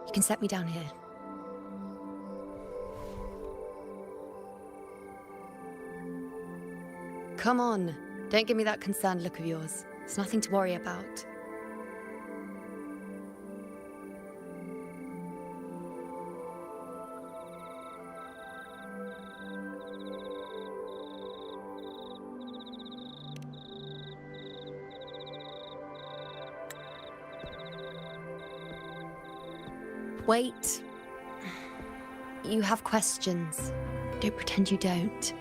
You can set me down here. Come on, don't give me that concerned look of yours. It's nothing to worry about. Wait. You have questions. Don't pretend you don't.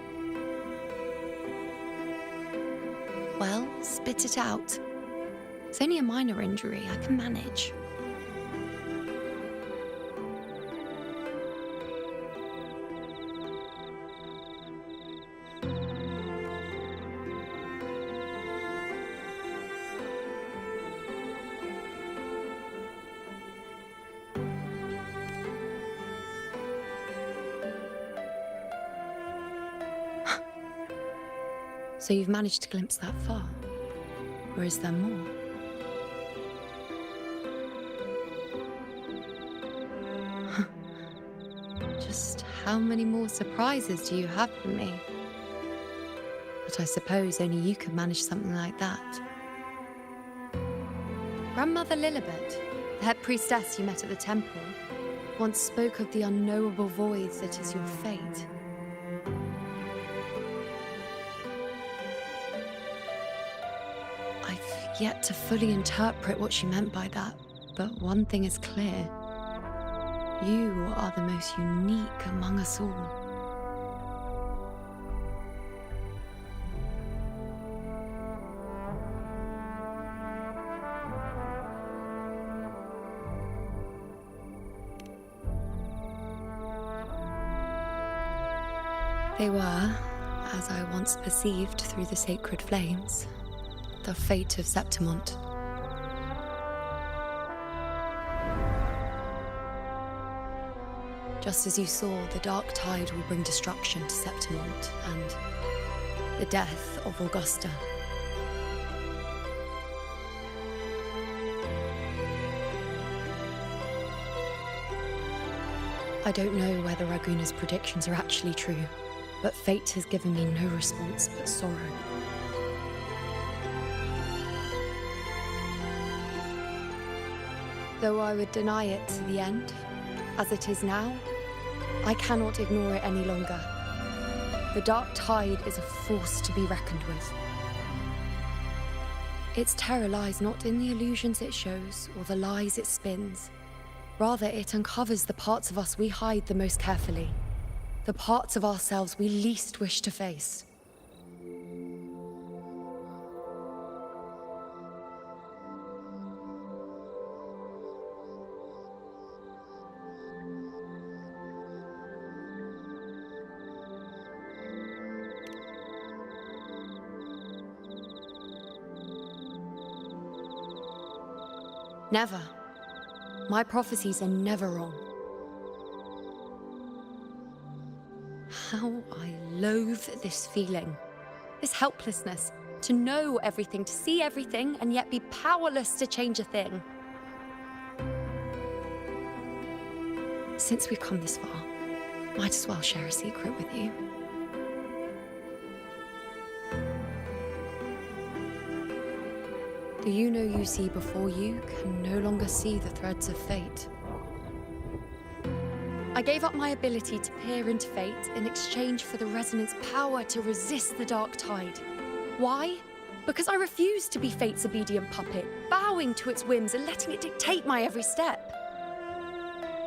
Well, spit it out. It's only a minor injury. I can manage. So you've managed to glimpse that far? Or is there more? Just how many more surprises do you have for me? But I suppose only you could manage something like that. Grandmother Lilibet, the head priestess you met at the temple, once spoke of the unknowable void that is your fate. Yet to fully interpret what she meant by that, but one thing is clear. You are the most unique among us all. They were, as I once perceived through the sacred flames, the fate of Septimont. Just as you saw, the dark tide will bring destruction to Septimont and the death of Augusta. I don't know whether Raguna's predictions are actually true, but fate has given me no response but sorrow. Though I would deny it to the end, as it is now, I cannot ignore it any longer. The dark tide is a force to be reckoned with. Its terror lies not in the illusions it shows or the lies it spins. Rather, it uncovers the parts of us we hide the most carefully, the parts of ourselves we least wish to face. Never. My prophecies are never wrong. How I loathe this feeling, this helplessness, to know everything, to see everything, and yet be powerless to change a thing. Since we've come this far, might as well share a secret with you. The you see before you can no longer see the threads of fate. I gave up my ability to peer into fate in exchange for the resonance power to resist the dark tide. Why? Because I refused to be fate's obedient puppet, bowing to its whims and letting it dictate my every step.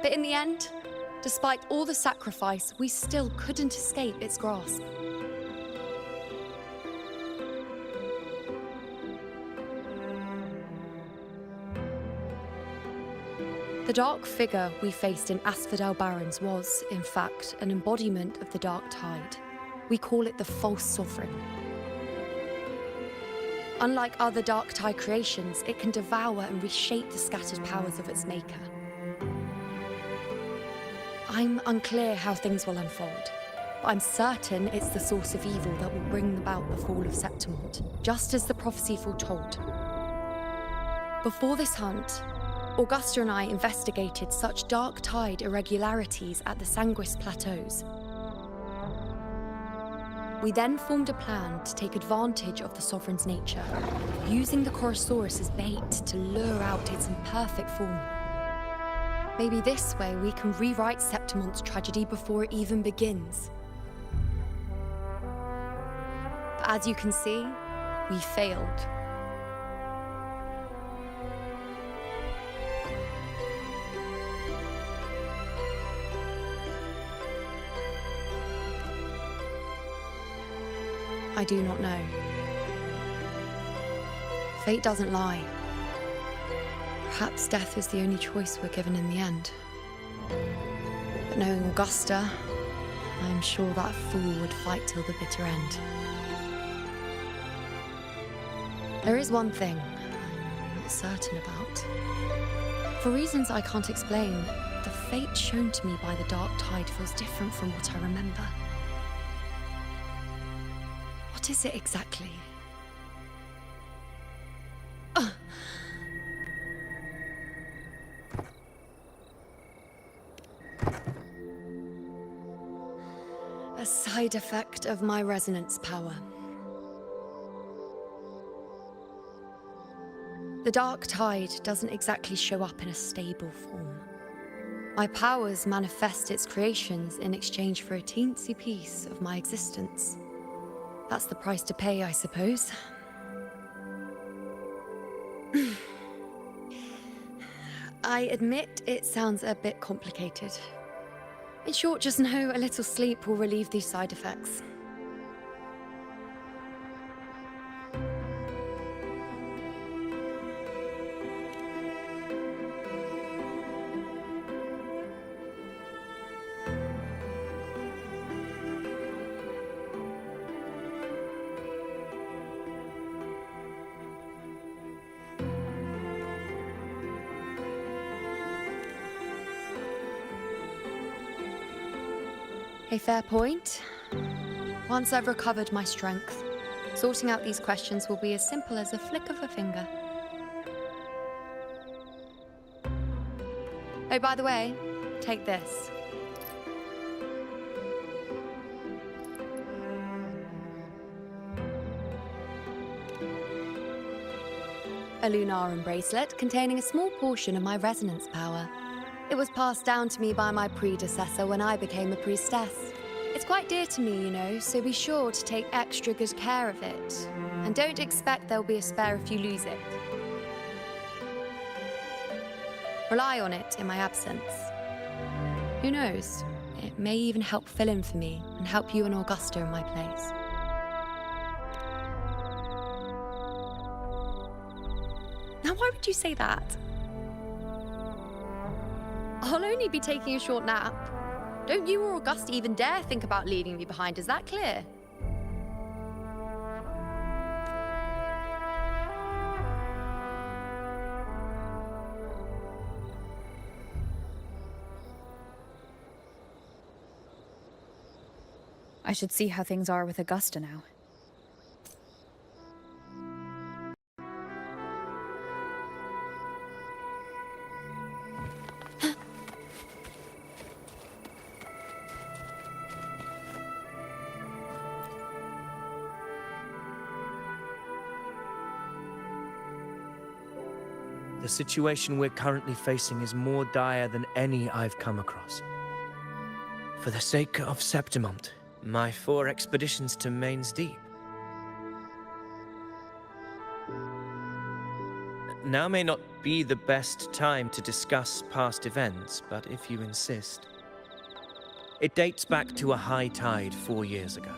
But in the end, despite all the sacrifice, we still couldn't escape its grasp. The dark figure we faced in Asphodel Barrens was, in fact, an embodiment of the dark tide. We call it the false sovereign. Unlike other dark tide creations, it can devour and reshape the scattered powers of its maker. I'm unclear how things will unfold, but I'm certain it's the source of evil that will bring about the fall of Septimont, just as the prophecy foretold. Before this hunt, Augusta and I investigated such dark tide irregularities at the Sanguis Plateaus. We then formed a plan to take advantage of the Sovereign's nature, using the Chorosaurus as bait to lure out its imperfect form. Maybe this way we can rewrite Septimon's tragedy before it even begins. But as you can see, we failed. I do not know. Fate doesn't lie. Perhaps death is the only choice we're given in the end. But knowing Augusta, I am sure that fool would fight till the bitter end. There is one thing I'm not certain about. For reasons I can't explain, the fate shown to me by the dark tide feels different from what I remember. What is it exactly? A side effect of my resonance power. The dark tide doesn't exactly show up in a stable form. My powers manifest its creations in exchange for a teensy piece of my existence. That's the price to pay, I suppose. I admit it sounds a bit complicated. In short, just know a little sleep will relieve these side effects. A fair point. Once I've recovered my strength, sorting out these questions will be as simple as a flick of a finger. Oh, by the way, take this. A Lunarum bracelet containing a small portion of my resonance power. It was passed down to me by my predecessor when I became a priestess. It's quite dear to me, you know, so be sure to take extra good care of it. And don't expect there'll be a spare if you lose it. Rely on it in my absence. Who knows? It may even help fill in for me and help you and Augusta in my place. Now, why would you say that? I'll only be taking a short nap. Don't you or Augusta even dare think about leaving me behind, is that clear? I should see how things are with Augusta now. The situation we're currently facing is more dire than any I've come across. For the sake of Septimont, my 4 expeditions to Main's Deep. Now may not be the best time to discuss past events, but if you insist. It dates back to a high tide 4 years ago.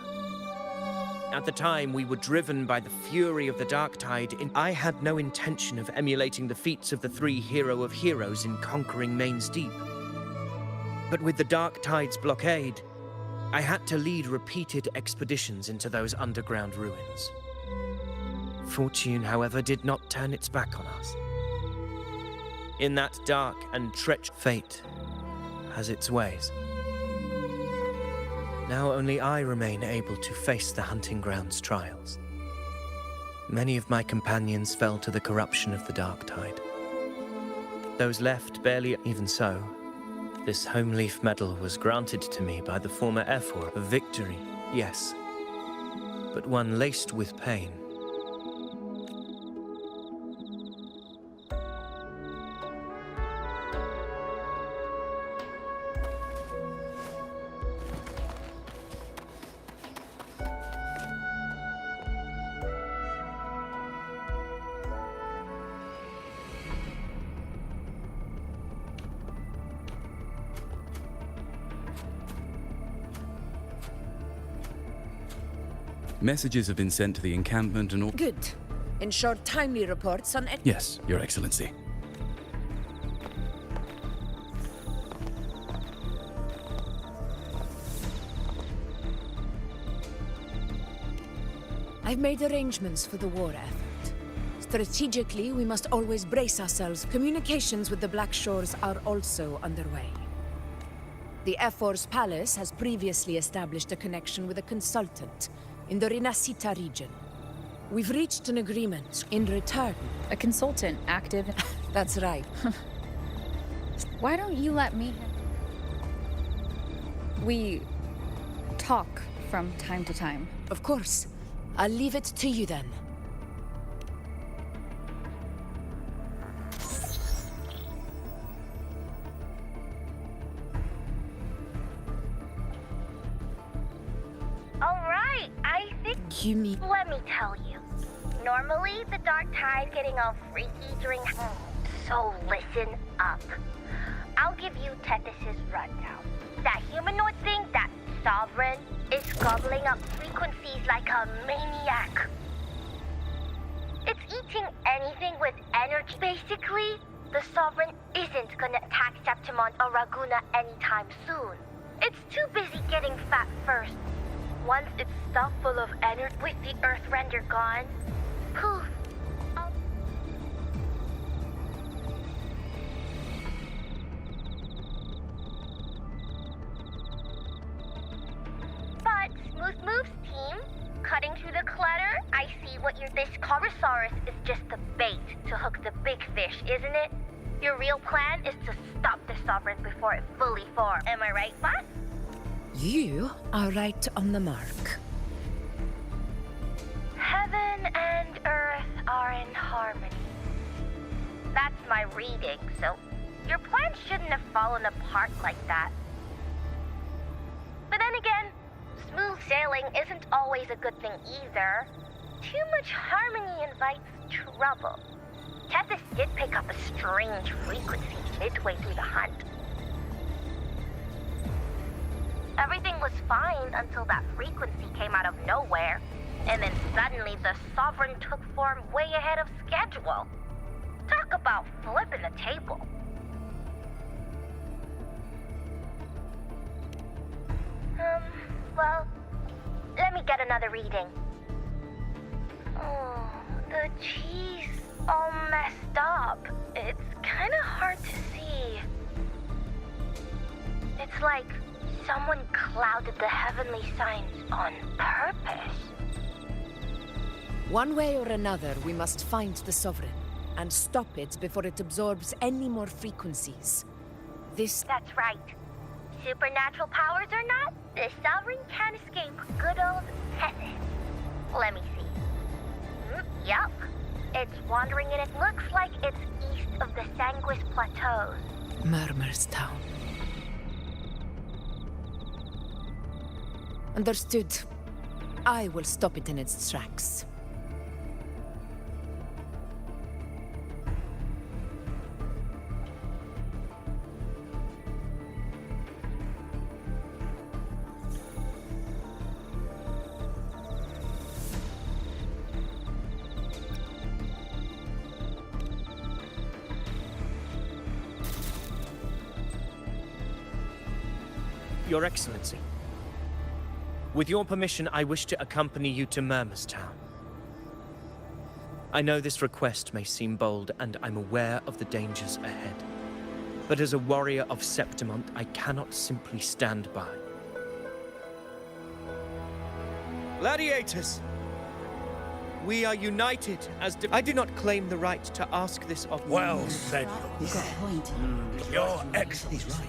At the time, we were driven by the fury of the dark tide. I had no intention of emulating the feats of the 3 hero of heroes in conquering Main's Deep. But with the dark tide's blockade, I had to lead repeated expeditions into those underground ruins. Fortune, however, did not turn its back on us. In that dark and treacherous fate has its ways. Now only I remain able to face the hunting ground's trials. Many of my companions fell to the corruption of the dark tide. Those left barely. Even so, this home leaf medal was granted to me by the former effort of victory, yes, but one laced with pain. Messages have been sent to the encampment and all. Good. Ensure timely reports on any. Yes, Your Excellency. I've made arrangements for the war effort. Strategically, we must always brace ourselves. Communications with the Black Shores are also underway. The Efor's palace has previously established a connection with a consultant in the Rinascita region. We've reached an agreement in return. A consultant active. That's right. Why don't you let me? We talk from time to time. Of course. I'll leave it to you then. You mean? Let me tell you. Normally, the dark tide getting all freaky during. So listen up. I'll give you Tethys' rundown. That humanoid thing, that sovereign, is gobbling up frequencies like a maniac. It's eating anything with energy. Basically, the sovereign isn't gonna attack Septimon or Raguna anytime soon. It's too busy getting fat first. Once it's stuffed full of energy with the Earth Render gone, poof. But Smooth Move's team, cutting through the clutter, I see this Corosaurus is just the bait to hook the big fish, isn't it? Your real plan is to stop the Sovereign before it fully forms. Am I right, boss? You are right on the mark. Heaven and Earth are in harmony. That's my reading, so your plan shouldn't have fallen apart like that. But then again, smooth sailing isn't always a good thing either. Too much harmony invites trouble. Tethys did pick up a strange frequency midway through the hunt. Everything was fine until that frequency came out of nowhere, and then suddenly the Sovereign took form way ahead of schedule. Talk about flipping the table. Well, let me get another reading. Oh, the cheese all messed up. It's kind of hard to see. It's like someone clouded the heavenly signs on purpose. One way or another, we must find the Sovereign and stop it before it absorbs any more frequencies. That's right. Supernatural powers or not, the Sovereign can't escape good old Tethys. Let me see. Yup. It's wandering and it looks like it's east of the Sanguis Plateaus. Murmur's Town. Understood. I will stop it in its tracks. Your Excellency, with your permission, I wish to accompany you to Murmur's Town. I know this request may seem bold, and I'm aware of the dangers ahead. But as a warrior of Septimont, I cannot simply stand by. Gladiators! We are united as I do not claim the right to ask this of you. Well said, You've got a point. Your Excellency.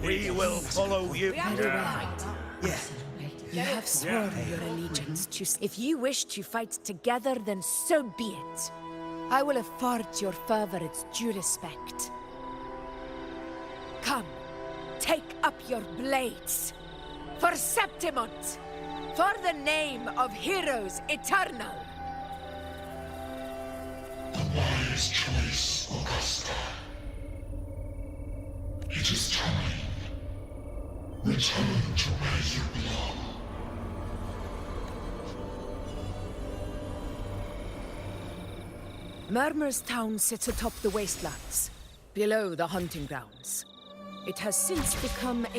We will follow you. Very right. You have sworn your allegiance to... If you wish to fight together, then so be it. I will afford your fervor its due respect. Come, take up your blades. For Septimont! For the name of heroes eternal! The wise choice, Augusta. It is time. Return to where you belong. Murmur's town sits atop the wastelands, below the hunting grounds. It has since become a